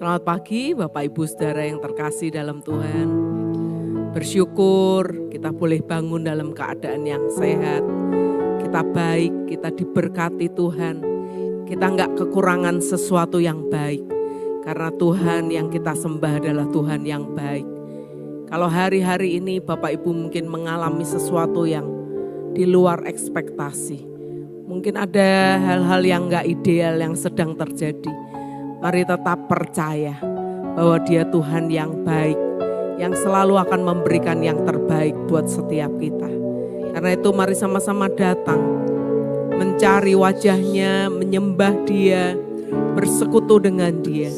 Selamat pagi Bapak Ibu Saudara yang terkasih dalam Tuhan. Bersyukur kita boleh bangun dalam keadaan yang sehat. Kita baik, kita diberkati Tuhan. Kita enggak kekurangan sesuatu yang baik. Karena Tuhan yang kita sembah adalah Tuhan yang baik. Kalau hari-hari ini Bapak Ibu mungkin mengalami sesuatu yang di luar ekspektasi. Mungkin ada hal-hal yang enggak ideal yang sedang terjadi. Mari tetap percaya bahwa Dia Tuhan yang baik, yang selalu akan memberikan yang terbaik buat setiap kita. Karena itu mari sama-sama datang, mencari wajah-Nya, menyembah Dia, bersekutu dengan Dia.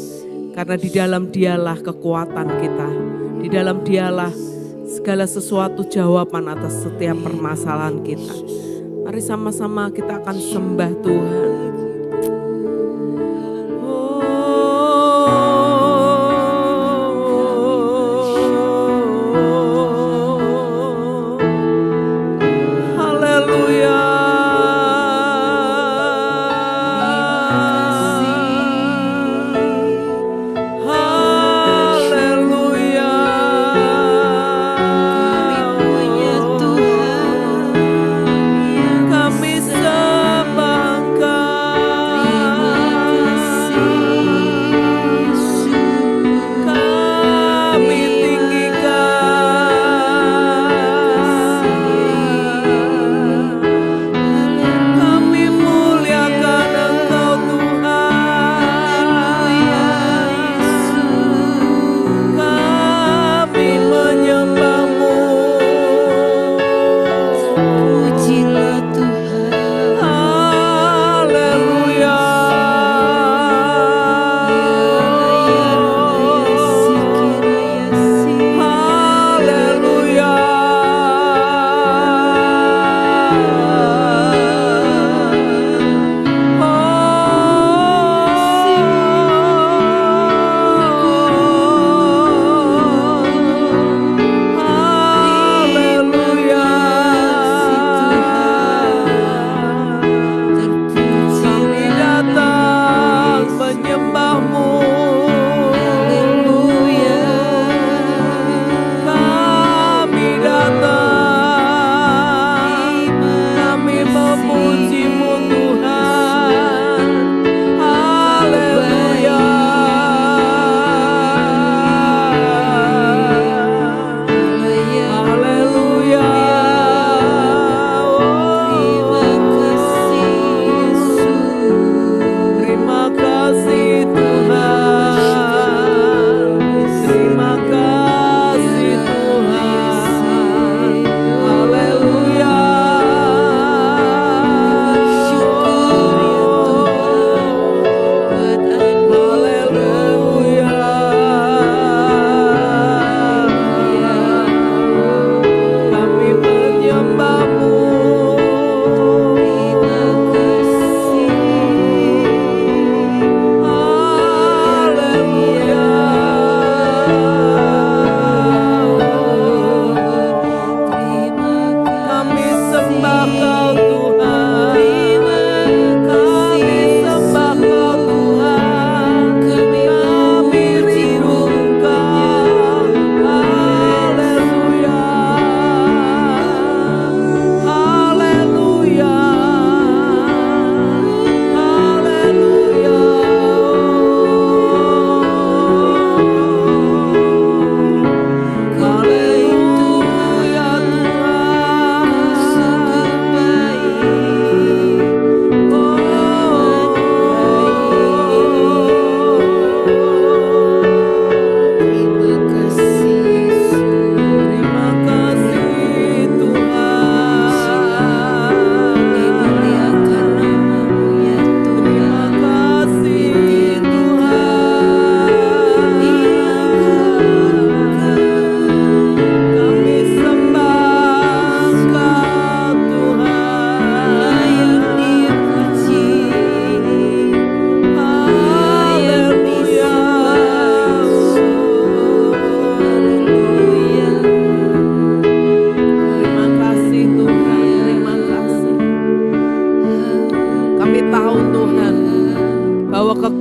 Karena di dalam Dialah kekuatan kita, di dalam Dialah segala sesuatu jawaban atas setiap permasalahan kita. Mari sama-sama kita akan sembah Tuhan.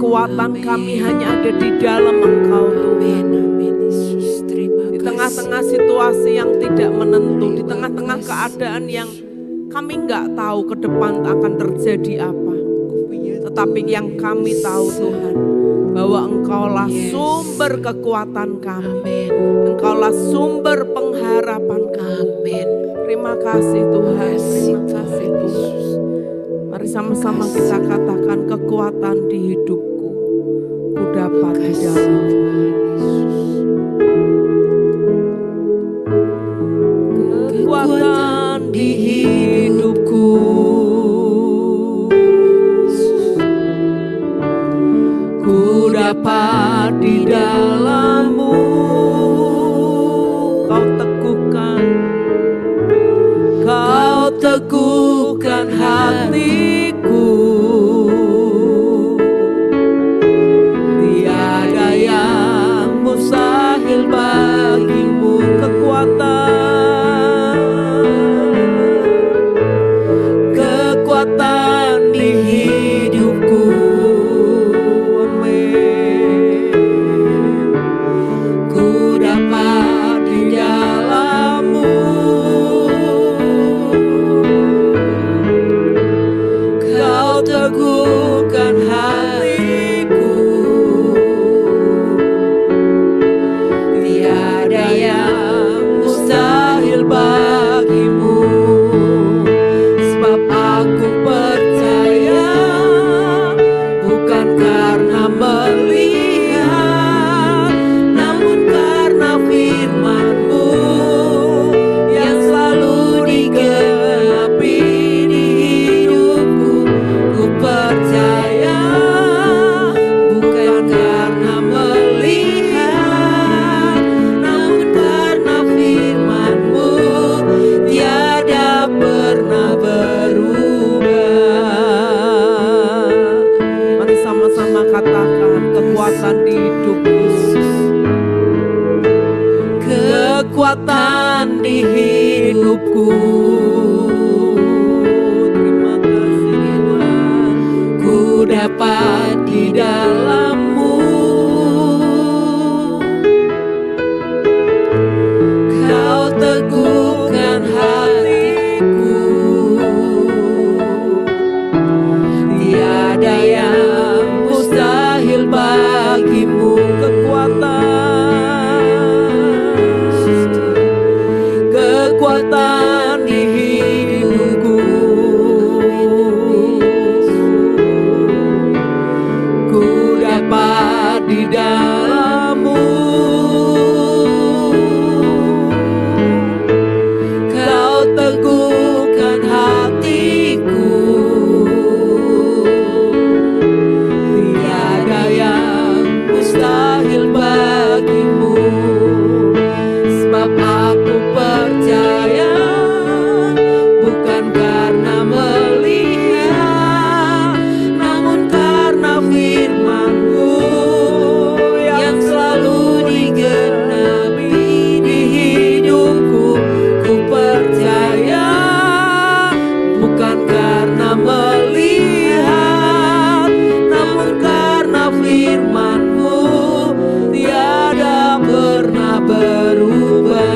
kekuatan kami hanya ada di dalam Engkau Tuhan. Di tengah-tengah situasi yang tidak menentu, di tengah-tengah keadaan yang kami nggak tahu ke depan akan terjadi apa. Tetapi yang kami tahu Tuhan, bahwa Engkaulah sumber kekuatan kami. Engkaulah sumber pengharapan kami. Terima kasih Tuhan, terima kasih Tuhan. Mari sama-sama kita katakan, kekuatan di hidupku, ku dapat di dalam kekuatan di hidupku, ku dapat di dalam-Mu. Kau teguhkan hatiku, tiada yang mustahil bagimu. Kekuatan di hidupku, amin. Ku dapat di dalam-Mu. Kau teguhkan hatiku, tiada yang mustahil bagimu. Sebab aku percaya, bukan karena melihat, namun karena firman-Mu yang selalu digenapi di hidupku. Ku percaya, bukan karena melihat, namun karena firman-Mu tiada pernah berubah. Mari sama-sama katakan, kekuatan di hidupku, kekuatan di hidupku. Terima kasih Tuhan, ku dapat di dalam-Mu. Kau teguhkan hatiku, tiada yang mustahil bagimu. Kekuatan di hidupku, ku dapat di dalam-Mu. Kau teguhkan hatiku, tiada yang mustahil bagimu. Sebab aku percaya, bukan karena melihat, namun karena firman-Mu yang selalu digenapi di hidupku. Ku percaya, bukan karena melihat, namun karena firman-Mu tiada pernah berubah.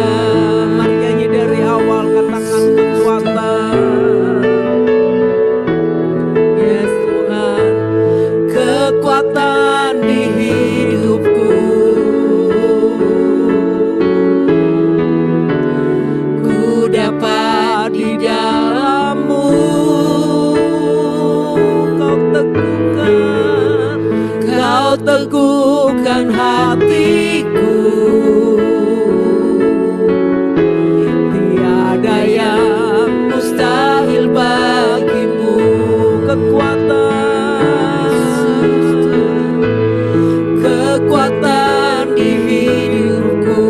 Mari nyanyi dari awal, katakan kekuatan. Yes Tuhan, kekuatan di hidupku, ku dapat di dalam-Mu. Kau teguhkan hatiku, tiada yang mustahil bagimu. Kekuatan di hidupku,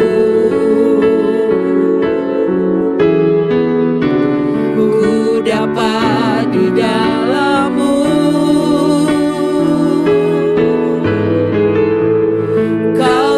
ku dapat di dalam-Mu. Kau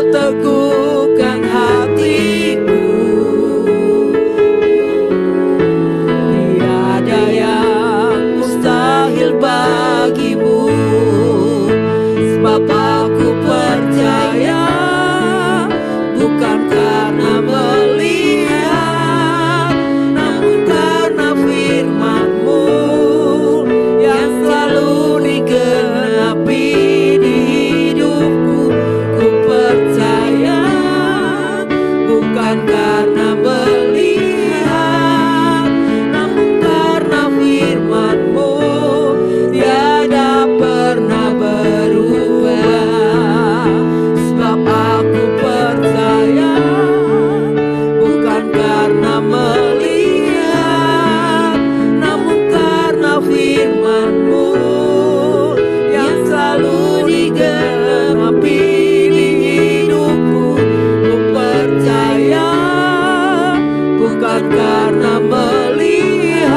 bukan karena melihat,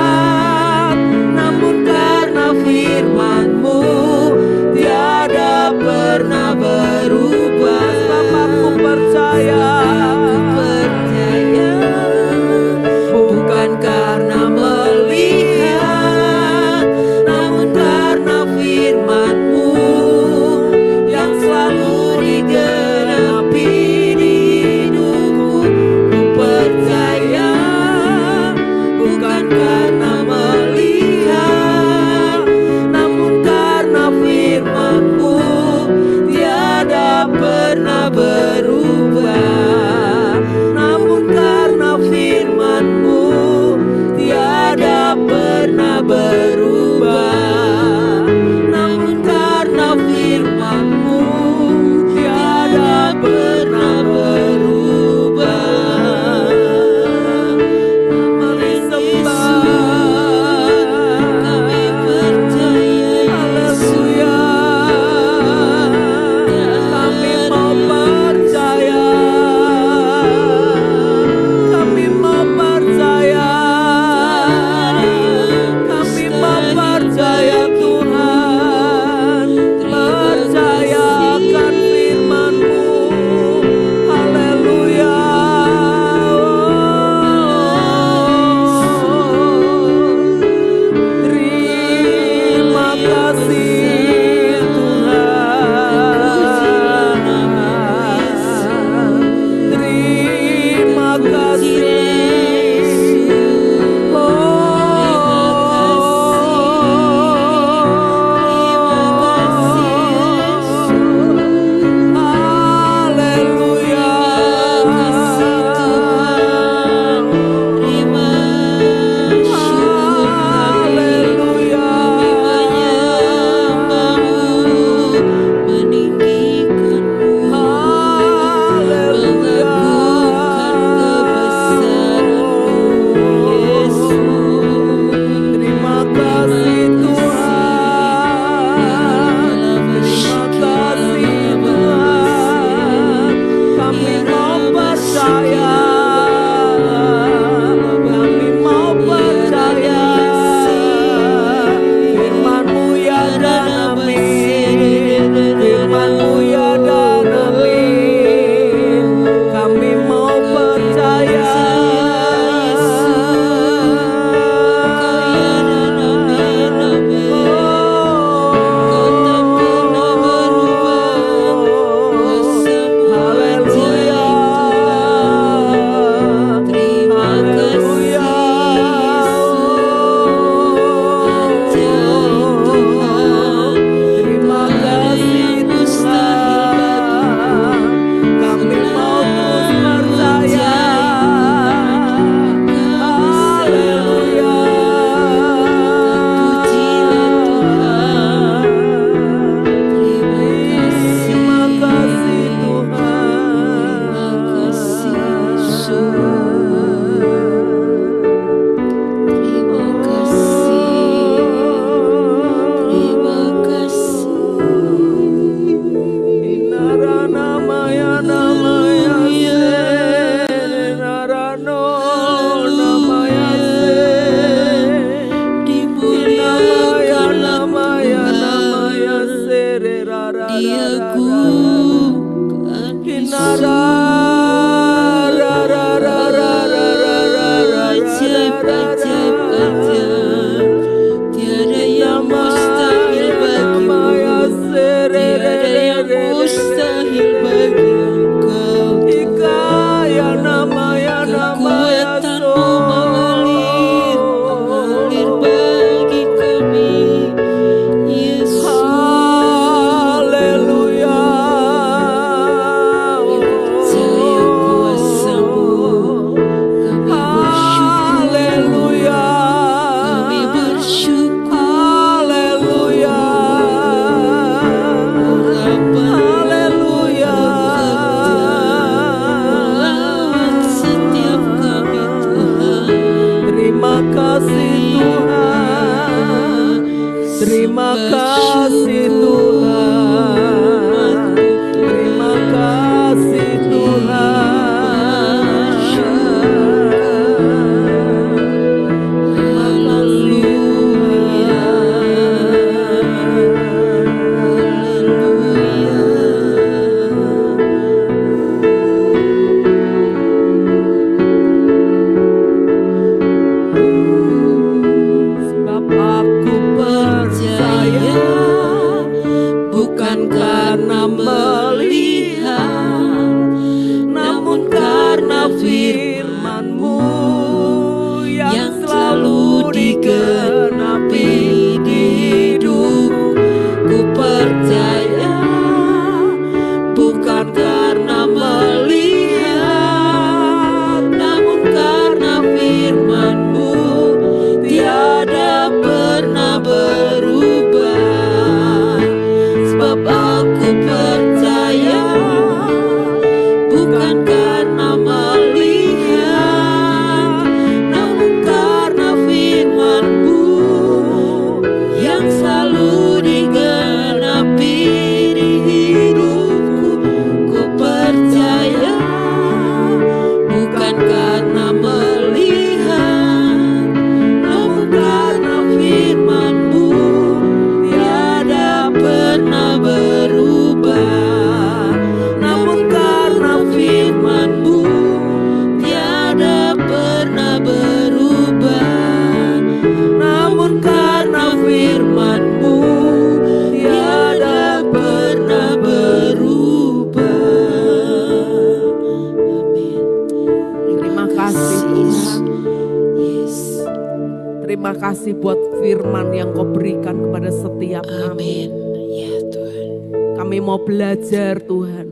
namun karena firman-Mu tiada pernah berubah. Bapakku percaya, bukan karena melihat, namun karena firman-Mu yang selalu digenapi di hidupku. Ku percaya, bukan karena melihat, namun karena firman-Mu tiada pernah berubah. Namun karena firman-Mu tiada pernah berubah. Namun karena firman-Mu tiada pernah berubah. Mari sembah, kami percaya Haleluya. Kami mau percaya, kami mau percaya, kami mau percaya Tuhan, percaya akan firman-Mu. Haleluya. Terima kasih Tuhan, terima kasih. Haleluya. Terima kasih Tuhan, terima kasih Tuhan. Kami mau percaya, kami mau percaya. Firman-Mu ya dan amin, firman-Mu ya dan amin. Kami mau percaya. Haleluya. Haleluya. Terima kasih Tuhan. Kami mau terus percaya. Haleluya. Terima kasih Tiada yang mustahil bagimu, tiada yang mustahil bagi Engkau. Kekuatan-Mu mengalir bagi kami, Yesus. Haleluya. Percaya kuasa-Mu, kami bersyukur, Haleluya. Haleluya. Haleluya. Melawat setiap kami Tuhan. Terima kasih Tuhan, terima kasih Tuhan, terima kasih Tuhan. Terima kasih buat firman yang Kau berikan kepada setiap kami. Amin. Ya Tuhan. Kami mau belajar Tuhan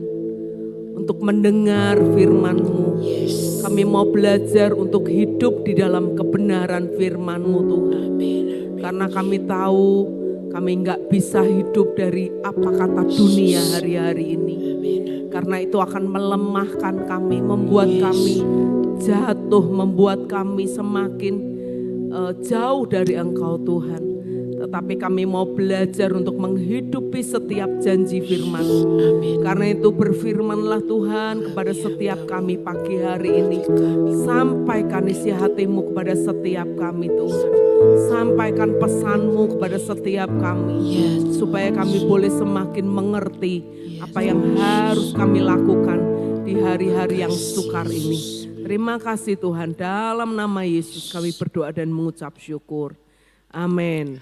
untuk mendengar firman-Mu. Yes. Kami mau belajar untuk hidup di dalam kebenaran firman-Mu Tuhan. Amin. Karena kami tahu kami nggak bisa hidup dari apa kata dunia hari-hari ini. Amin. Karena itu akan melemahkan kami, membuat kami jatuh, membuat kami semakin jauh dari Engkau Tuhan. Tetapi kami mau belajar untuk menghidupi setiap janji firman. Amin. Karena itu berfirmanlah Tuhan kepada setiap kami pagi hari ini. Sampaikan isi hati-Mu kepada setiap kami Tuhan. Sampaikan pesan-Mu kepada setiap kami. Supaya kami boleh semakin mengerti apa yang harus kami lakukan di hari-hari yang sukar ini. Terima kasih Tuhan, dalam nama Yesus kami berdoa dan mengucap syukur. Amin.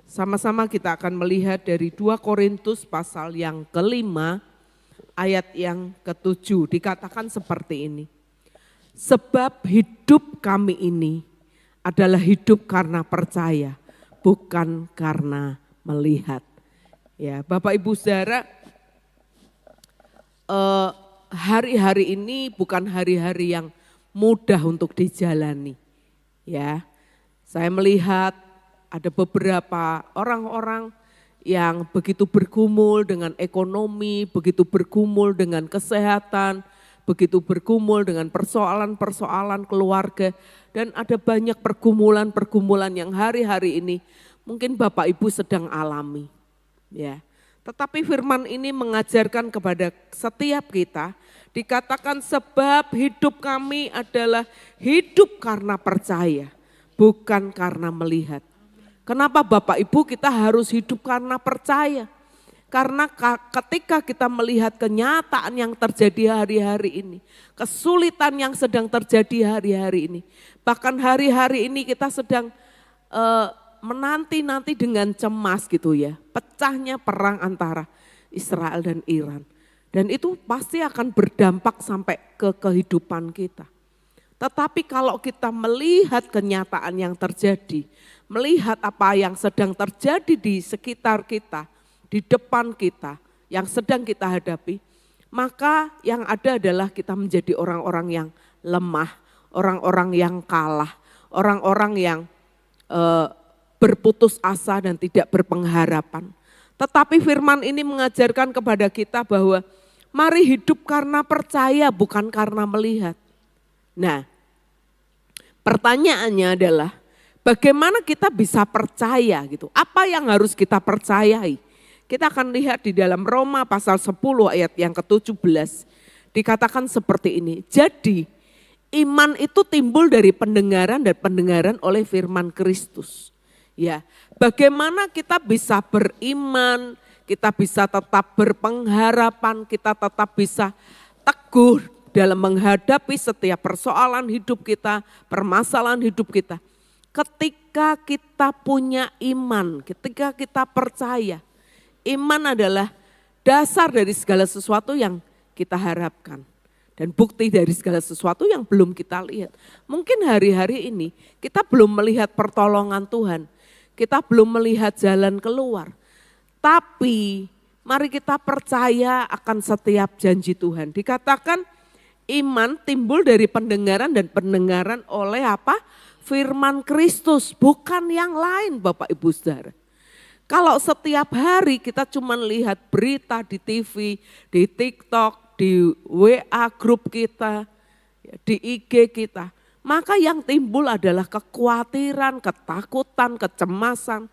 Sama-sama kita akan melihat dari 2 Korintus pasal yang ke-5 ayat yang ke-7. Dikatakan seperti ini. Sebab hidup kami ini adalah hidup karena percaya, bukan karena melihat. Ya, Bapak Ibu Saudara, hari-hari ini bukan hari-hari yang mudah untuk dijalani. Ya, saya melihat ada beberapa orang-orang yang begitu bergumul dengan ekonomi, begitu bergumul dengan kesehatan, begitu bergumul dengan persoalan-persoalan keluarga, dan ada banyak pergumulan-pergumulan yang hari-hari ini mungkin Bapak Ibu sedang alami. Ya. Tetapi firman ini mengajarkan kepada setiap kita, dikatakan sebab hidup kami adalah hidup karena percaya, bukan karena melihat. Kenapa Bapak Ibu kita harus hidup karena percaya? Karena ketika kita melihat kenyataan yang terjadi hari-hari ini, kesulitan yang sedang terjadi hari-hari ini, bahkan hari-hari ini kita sedang menanti-nanti dengan cemas gitu ya, pecahnya perang antara Israel dan Iran. Dan itu pasti akan berdampak sampai ke kehidupan kita. Tetapi kalau kita melihat kenyataan yang terjadi, melihat apa yang sedang terjadi di sekitar kita, di depan kita, yang sedang kita hadapi, maka yang ada adalah kita menjadi orang-orang yang lemah, orang-orang yang kalah, orang-orang yang berputus asa dan tidak berpengharapan. Tetapi firman ini mengajarkan kepada kita bahwa mari hidup karena percaya bukan karena melihat. Nah, pertanyaannya adalah bagaimana kita bisa percaya gitu? Apa yang harus kita percayai? Kita akan lihat di dalam Roma pasal 10 ayat yang ke-17. Dikatakan seperti ini. Jadi iman itu timbul dari pendengaran dan pendengaran oleh firman Kristus. Ya, bagaimana kita bisa beriman, kita bisa tetap berpengharapan, kita tetap bisa teguh dalam menghadapi setiap persoalan hidup kita, permasalahan hidup kita. Ketika kita punya iman, ketika kita percaya, iman adalah dasar dari segala sesuatu yang kita harapkan. Dan bukti dari segala sesuatu yang belum kita lihat. Mungkin hari-hari ini kita belum melihat pertolongan Tuhan. Kita belum melihat jalan keluar. Tapi mari kita percaya akan setiap janji Tuhan. Dikatakan iman timbul dari pendengaran dan pendengaran oleh apa? Firman Kristus, bukan yang lain Bapak Ibu Saudara. Kalau setiap hari kita cuma lihat berita di TV, di TikTok, di WA grup kita, di IG kita, maka yang timbul adalah kekhawatiran, ketakutan, kecemasan.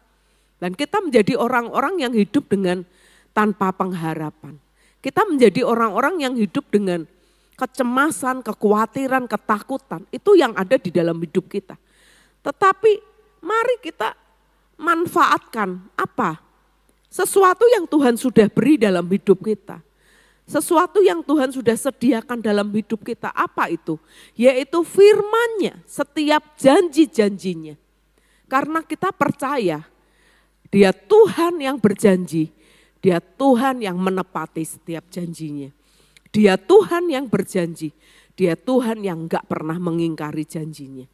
Dan kita menjadi orang-orang yang hidup dengan tanpa pengharapan. Kita menjadi orang-orang yang hidup dengan kecemasan, kekhawatiran, ketakutan. Itu yang ada di dalam hidup kita. Tetapi mari kita manfaatkan apa? Sesuatu yang Tuhan sudah beri dalam hidup kita. Sesuatu yang Tuhan sudah sediakan dalam hidup kita. Apa itu? Yaitu firman-Nya, setiap janji-janjinya. Karena kita percaya Dia Tuhan yang berjanji, Dia Tuhan yang menepati setiap janjinya. Dia Tuhan yang berjanji, Dia Tuhan yang enggak pernah mengingkari janjinya.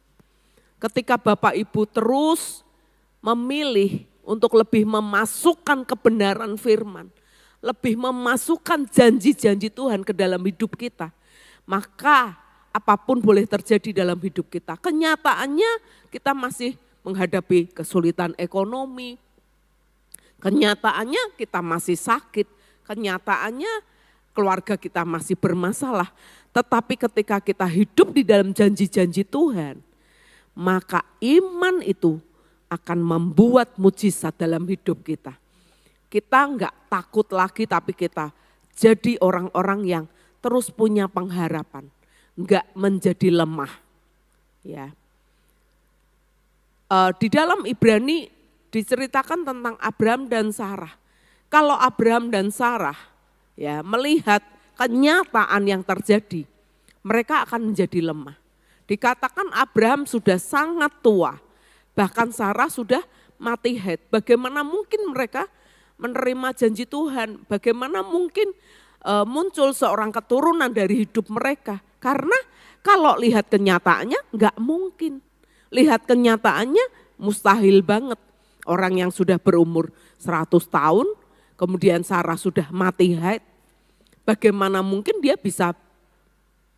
ketika Bapak Ibu terus memilih untuk lebih memasukkan kebenaran firman, lebih memasukkan janji-janji Tuhan ke dalam hidup kita, maka apapun boleh terjadi dalam hidup kita. Kenyataannya kita masih menghadapi kesulitan ekonomi, kenyataannya kita masih sakit, kenyataannya keluarga kita masih bermasalah. Tetapi ketika kita hidup di dalam janji-janji Tuhan, maka iman itu akan membuat mujizat dalam hidup kita. Kita enggak takut lagi, tapi kita jadi orang-orang yang terus punya pengharapan, enggak menjadi lemah. Ya. Di dalam Ibrani diceritakan tentang Abraham dan Sarah. Kalau Abraham dan Sarah ya melihat kenyataan yang terjadi, mereka akan menjadi lemah. Dikatakan Abraham sudah sangat tua, bahkan Sarah sudah mati haid. Bagaimana mungkin mereka menerima janji Tuhan? Bagaimana mungkin muncul seorang keturunan dari hidup mereka? Karena kalau lihat kenyataannya enggak mungkin. Lihat kenyataannya mustahil banget. Orang yang sudah berumur 100 tahun, kemudian Sarah sudah mati haid. Bagaimana mungkin dia bisa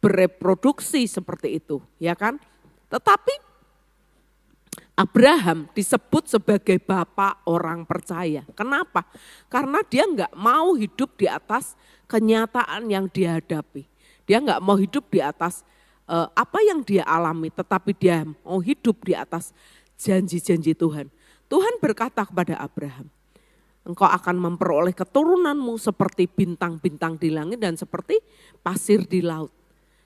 bereproduksi seperti itu, ya kan? Tetapi Abraham disebut sebagai bapak orang percaya. Kenapa? Karena dia enggak mau hidup di atas kenyataan yang dihadapi. Dia enggak mau hidup di atas apa yang dia alami, tetapi dia mau hidup di atas janji-janji Tuhan. Tuhan berkata kepada Abraham, engkau akan memperoleh keturunanmu seperti bintang-bintang di langit dan seperti pasir di laut.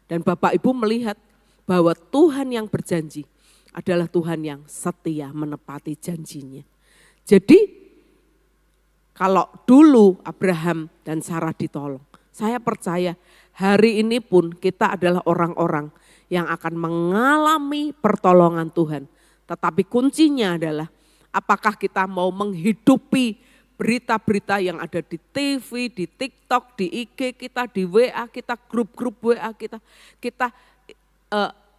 Dan Bapak Ibu melihat bahwa Tuhan yang berjanji adalah Tuhan yang setia menepati janjinya. Jadi kalau dulu Abraham dan Sarah ditolong, saya percaya hari ini pun kita adalah orang-orang yang akan mengalami pertolongan Tuhan. Tetapi kuncinya adalah apakah kita mau menghidupi berita-berita yang ada di TV, di TikTok, di IG kita, di WA kita, grup-grup WA kita. Kita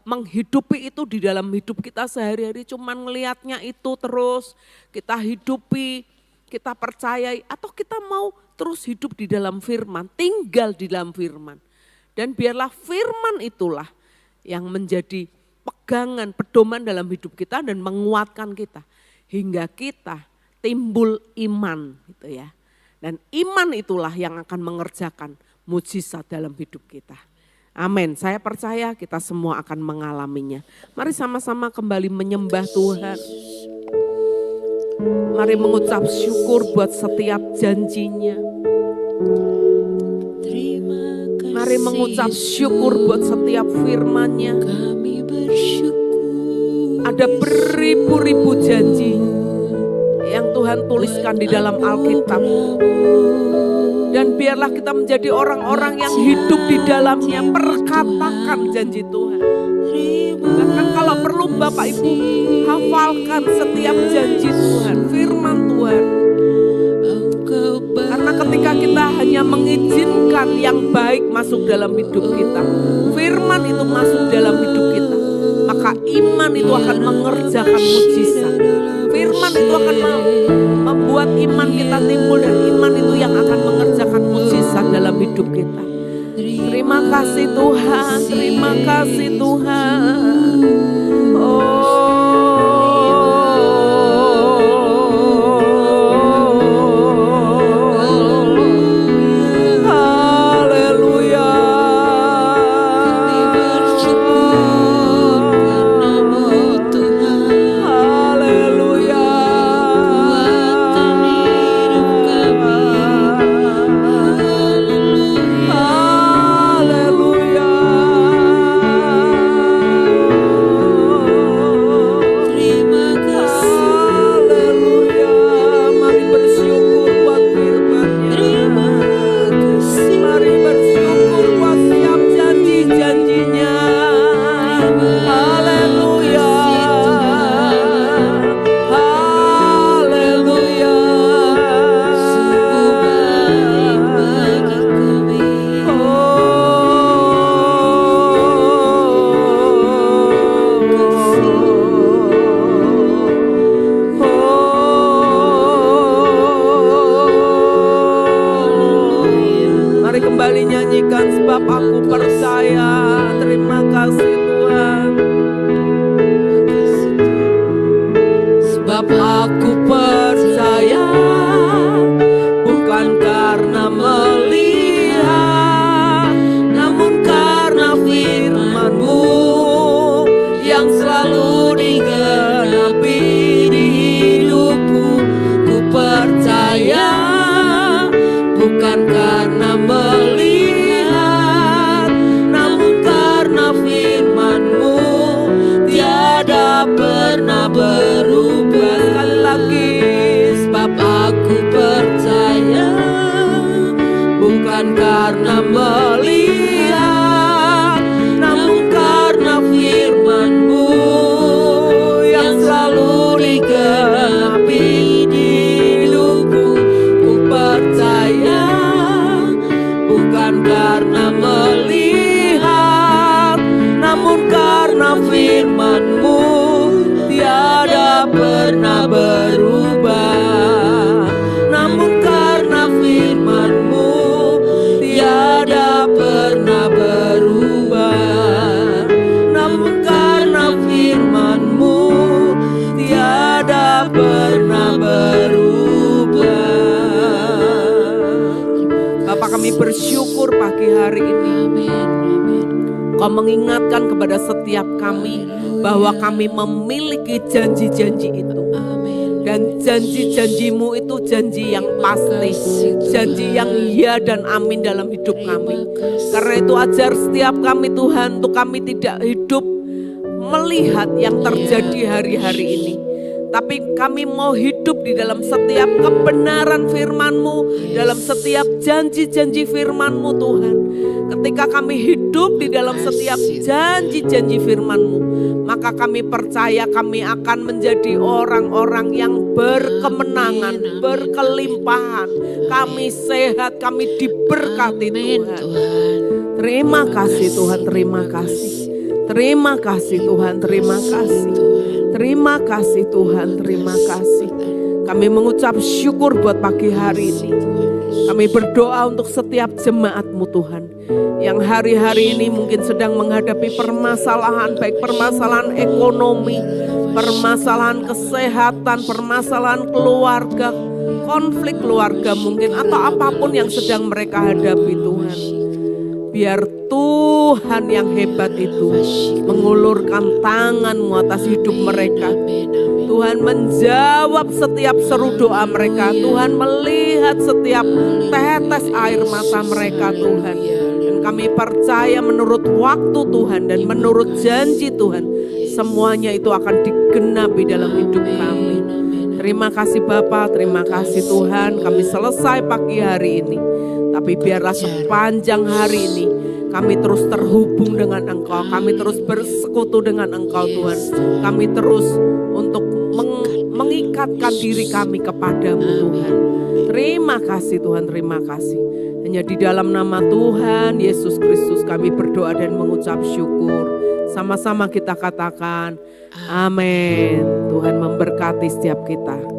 menghidupi itu di dalam hidup kita sehari-hari, cuman ngelihatnya itu terus kita hidupi, kita percayai, atau kita mau terus hidup di dalam firman, tinggal di dalam firman. Dan biarlah firman itulah yang menjadi pegangan, pedoman dalam hidup kita dan menguatkan kita. Hingga kita timbul iman gitu ya. Dan iman itulah yang akan mengerjakan mujizat dalam hidup kita. Amin. Saya percaya kita semua akan mengalaminya. Mari sama-sama kembali menyembah Tuhan. Mari mengucap syukur buat setiap janjinya. Mari mengucap syukur buat setiap firman-Nya. Ada beribu-ribu janji yang Tuhan tuliskan di dalam Alkitab. Dan biarlah kita menjadi orang-orang yang hidup di dalamnya, perkatakan janji Tuhan. Bahkan kalau perlu Bapak Ibu hafalkan setiap janji Tuhan, firman Tuhan. Karena ketika kita hanya mengizinkan yang baik masuk dalam hidup kita, firman itu masuk dalam hidup kita, maka iman itu akan mengerjakan mujizat. Firman itu akan membuat iman kita timbul dan iman itu yang akan mengerjakan mujizat dalam hidup kita. Terima kasih Tuhan, terima kasih Tuhan. selalu digenapi di hidupku. Ku percaya bukan karena melihat, namun karena firman-Mu tiada pernah berubah. Sekali lagi, sebab aku percaya bukan karena melihat, namun karena firman-Mu yang selalu digenapi di hidupku. Ku percaya bukan karena melihat, namun karena firman-Mu tiada pernah berubah. Namun karena firman-Mu tiada pernah berubah. Namun karena firman-Mu tiada pernah berubah. Bapak, kami bersyukur pagi hari ini. Kau mengingatkan kepada setiap kami bahwa kami memiliki janji-janji itu. Dan janji-janji-Mu itu janji yang pasti, janji yang ya dan amin dalam hidup kami. Karena itu ajar setiap kami Tuhan, untuk kami tidak hidup melihat yang terjadi hari-hari ini, tapi kami mau hidup di dalam setiap kebenaran firman-Mu, dalam setiap janji-janji firman-Mu Tuhan. Ketika kami hidup di dalam setiap janji-janji firman-Mu, maka kami percaya kami akan menjadi orang-orang yang berkemenangan, berkelimpahan. Kami sehat, kami diberkati Tuhan. Terima kasih Tuhan, terima kasih. Terima kasih Tuhan, terima kasih. Terima kasih Tuhan, terima kasih. Kami mengucap syukur buat pagi hari ini. Kami berdoa untuk setiap jemaat-Mu Tuhan, yang hari-hari ini mungkin sedang menghadapi permasalahan, baik permasalahan ekonomi, permasalahan kesehatan, permasalahan keluarga, konflik keluarga mungkin, atau apapun yang sedang mereka hadapi Tuhan. Biar Tuhan yang hebat itu mengulurkan tangan-Mu atas hidup mereka. Tuhan menjawab setiap seru doa mereka. Tuhan melihat setiap tetes air mata mereka Tuhan. Dan kami percaya menurut waktu Tuhan dan menurut janji Tuhan, semuanya itu akan digenapi dalam hidup kami. Terima kasih Bapa, terima kasih Tuhan. Kami selesai pagi hari ini, tapi biarlah sepanjang hari ini kami terus terhubung dengan Engkau. Kami terus bersekutu dengan Engkau Tuhan. Kami terus untuk mengikatkan diri kami kepadamu Tuhan. Terima kasih Tuhan, terima kasih. Hanya di dalam nama Tuhan Yesus Kristus kami berdoa dan mengucap syukur. Sama-sama kita katakan amin. Tuhan memberkati setiap kita.